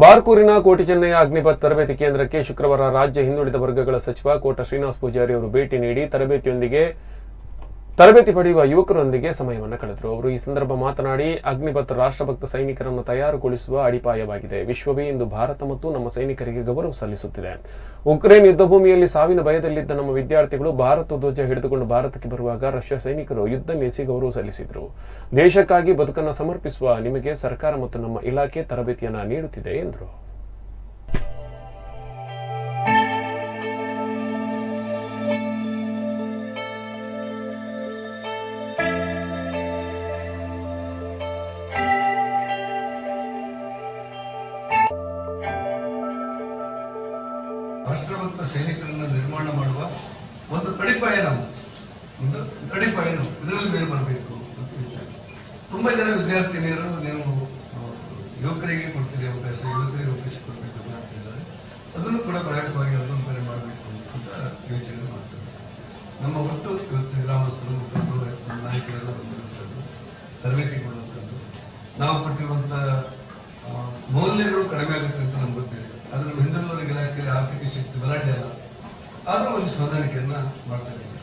ಬಾರ್ಕೂರಿನ ಕೋಟಿ ಚೆನ್ನಯ್ಯ ಅಗ್ನಿಪಥ್ ತರಬೇತಿ ಕೇಂದ್ರಕ್ಕೆ ಶುಕ್ರವಾರ ರಾಜ್ಯ ಹಿಂದುಳಿದ ವರ್ಗಗಳ ಸಚಿವ ಕೋಟ ಶ್ರೀನಿವಾಸ ಪೂಜಾರಿ ಅವರು ಭೇಟಿ ನೀಡಿ ತರಬೇತಿ ಪಡೆಯುವ ಯುವಕರೊಂದಿಗೆ ಸಮಯವನ್ನು ಕಳೆದರು. ಅವರು ಈ ಸಂದರ್ಭ ಮಾತನಾಡಿ, ಅಗ್ನಿಪಥ್ ರಾಷ್ಟ್ರಭಕ್ತ ಸೈನಿಕರನ್ನು ತಯಾರುಗೊಳಿಸುವ ಅಡಿಪಾಯವಾಗಿದೆ. ವಿಶ್ವವೇ ಇಂದು ಭಾರತ ಮತ್ತು ನಮ್ಮ ಸೈನಿಕರಿಗೆ ಗೌರವ ಸಲ್ಲಿಸುತ್ತಿದೆ. ಉಕ್ರೇನ್ ಯುದ್ಧ ಭೂಮಿಯಲ್ಲಿ ಸಾವಿನ ಭಯದಲ್ಲಿದ್ದ ನಮ್ಮ ವಿದ್ಯಾರ್ಥಿಗಳು ಭಾರತ ಧ್ವಜ ಹಿಡಿದುಕೊಂಡು ಭಾರತಕ್ಕೆ ಬರುವಾಗ ರಷ್ಯಾ ಸೈನಿಕರು ಯುದ್ಧ ನಿಲ್ಲಿಸಿ ಗೌರವ ಸಲ್ಲಿಸಿದರು. ದೇಶಕ್ಕಾಗಿ ಬದುಕನ್ನು ಸಮರ್ಪಿಸುವ ನಿಮಗೆ ಸರ್ಕಾರ ಮತ್ತು ನಮ್ಮ ಇಲಾಖೆ ತರಬೇತಿಯನ್ನು ನೀಡುತ್ತಿದೆ ಎಂದರು. ರಾಷ್ಟ್ರಭಕ್ತ ಸೈನಿಕರನ್ನು ನಿರ್ಮಾಣ ಮಾಡುವ ಒಂದು ಅಡಿಪಾಯ ಇದರಲ್ಲಿ ಮೇಲೆ ಬರಬೇಕು ಅಂತ ವಿಚಾರ. ತುಂಬಾ ಜನ ವಿದ್ಯಾರ್ಥಿನಿಯರು ನೀವು ಯುವಕರಿಗೆ ಕೊಡ್ತೀರಿ ಅವಕಾಶ, ಯುವಕರಿಗೆ ಅವಕಾಶ ಕೊಡಬೇಕು ಅಂತ ಹೇಳ್ತಿದ್ದಾರೆ. ಅದನ್ನು ಕೂಡ ಪ್ರಯಾಸವಾಗಿ ಅದನ್ನು ಬೇರೆ ಮಾಡಬೇಕು ಅಂತ ಯೋಚನೆ ಮಾಡ್ತಾರೆ. ನಮ್ಮ ಒಟ್ಟು ಇವತ್ತು ಗ್ರಾಮಸ್ಥರು ನಾಯಕರೆಲ್ಲ ಬಂದಿರುವಂಥದ್ದು, ತರಬೇತಿ ಕೊಡುವಂಥದ್ದು, ನಾವು ಕೊಟ್ಟಿರುವಂಥ ಮೌಲ್ಯಗಳು ಕಡಿಮೆ ಆಗುತ್ತೆ ಅಂತ ನಮ್ಗೆ ಗೊತ್ತಿದೆ. ಆದ್ರೆ ಹಿಂದುಳಿದ ಇಲಾಖೆಯಲ್ಲಿ ಆರ್ಥಿಕ ಶಕ್ತಿ ಬಲಾಢ್ಯ ಅಲ್ಲ, ಆದ್ರೂ ಒಂದು ಹೊಂದಾಣಿಕೆಯನ್ನ ಮಾಡ್ತಾ ಇದ್ದೀವಿ.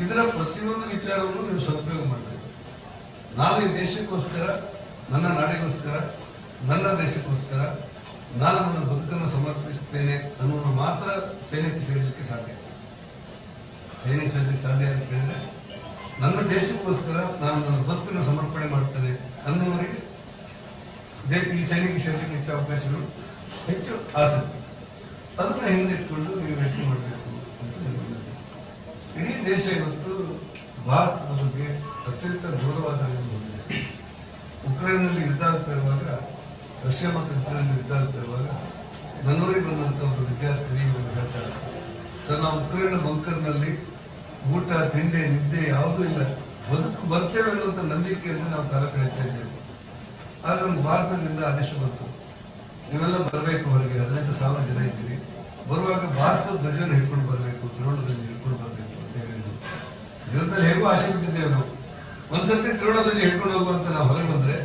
ಇದರ ಪ್ರತಿಯೊಂದು ವಿಚಾರವನ್ನು ನೀವು ಸದುಪಯೋಗ ಮಾಡಬೇಕು. ನಾನು ಈ ದೇಶಕ್ಕೋಸ್ಕರ, ನನ್ನ ನಾಡಿಗೋಸ್ಕರ, ನನ್ನ ದೇಶಕ್ಕೋಸ್ಕರ ನಾನು ನನ್ನ ಬದುಕನ್ನು ಸಮರ್ಪಿಸುತ್ತೇನೆ ಅನ್ನೋದು ಮಾತ್ರ ಸೈನಿಕ ಸೇರಲಿಕ್ಕೆ ಸಾಧ್ಯ. ಸೈನಿಕ ಸೇರಲಿಕ್ಕೆ ಸಾಧ್ಯ ಅಂತ ಹೇಳಿದ್ರೆ, ನನ್ನ ದೇಶಕ್ಕೋಸ್ಕರ ನಾನು ನನ್ನ ಬದುಕನ್ನು ಸಮರ್ಪಣೆ ಮಾಡ್ತೇನೆ ಅನ್ನೋವರಿಗೆ ಈ ಸೈನಿಕ ಸೇರಲಿಕ್ಕೆ ಹೆಚ್ಚು ಅವಕಾಶಗಳು, ಹೆಚ್ಚು ಆಸಕ್ತಿ. ಅದನ್ನ ಹಿಂದಿಟ್ಕೊಂಡು ನೀವು ವ್ಯಕ್ತಿ ಮಾಡಬೇಕು ಅಂತ ನಿರ್ಬಂಧ. ಇಡೀ ದೇಶ ಇವತ್ತು ಭಾರತದ ಬಗ್ಗೆ ಅತ್ಯಂತ ಗೌರವಾದ ಹೊಂದಿದೆ. ಉಕ್ರೇನ್ನಲ್ಲಿ ಯುದ್ಧ ಆಗ್ತಾ ಇರುವಾಗ, ರಷ್ಯಾ ಮತ್ತು ಉಕ್ರೇನ್ ಯುದ್ಧ ಆಗ್ತಾ ಇರುವಾಗ ನನ್ನೂರಿಗೆ ಬಂದಂತ ಒಂದು ವಿದ್ಯಾರ್ಥಿ ಹೇಳ್ತಾರೆ, ಸರ್ ನಾವು ಉಕ್ರೇನ್ ಬಂಕರ್ನಲ್ಲಿ ಊಟ, ತಿಂಡಿ, ನಿದ್ದೆ ಯಾವುದೂ ಇಲ್ಲ, ಬರ್ತೇವೆ ಅನ್ನುವಂಥ ನಂಬಿಕೆಯಿಂದ ನಾವು ಕಾಲ ಕಳೀತಾ ಇದ್ದೇವೆ. ಆದ್ರೆ ಒಂದು ಭಾರತದಿಂದ ಆದೇಶ ಬಂತು, ನೀವೆಲ್ಲ ಬರಬೇಕು ಹೊರಗೆ, 18,000 ಜನ ಇದ್ದೀರಿ, ಬರುವಾಗ ಭಾರತದ ಧ್ವಜವನ್ನು ಹಿಡ್ಕೊಂಡು ಬರಬೇಕು, ತ್ರಿವರ್ಣದಲ್ಲಿ ಹಿಡ್ಕೊಂಡು ಬರಬೇಕು ಅಂತ ಹೇಳಿದ್ರು. ಜೀವನದಲ್ಲಿ ಹೇಗೂ ಆಸೆ ಬಿಟ್ಟಿದ್ದೇವೆ ನಾವು. ಒಂದ್ಸತಿ ತ್ರಿವರ್ಣದಲ್ಲಿ ಹಿಡ್ಕೊಂಡು ಹೋಗುವಂತ ನಾವು ಹೊರಗೆ ಬಂದ್ರೆ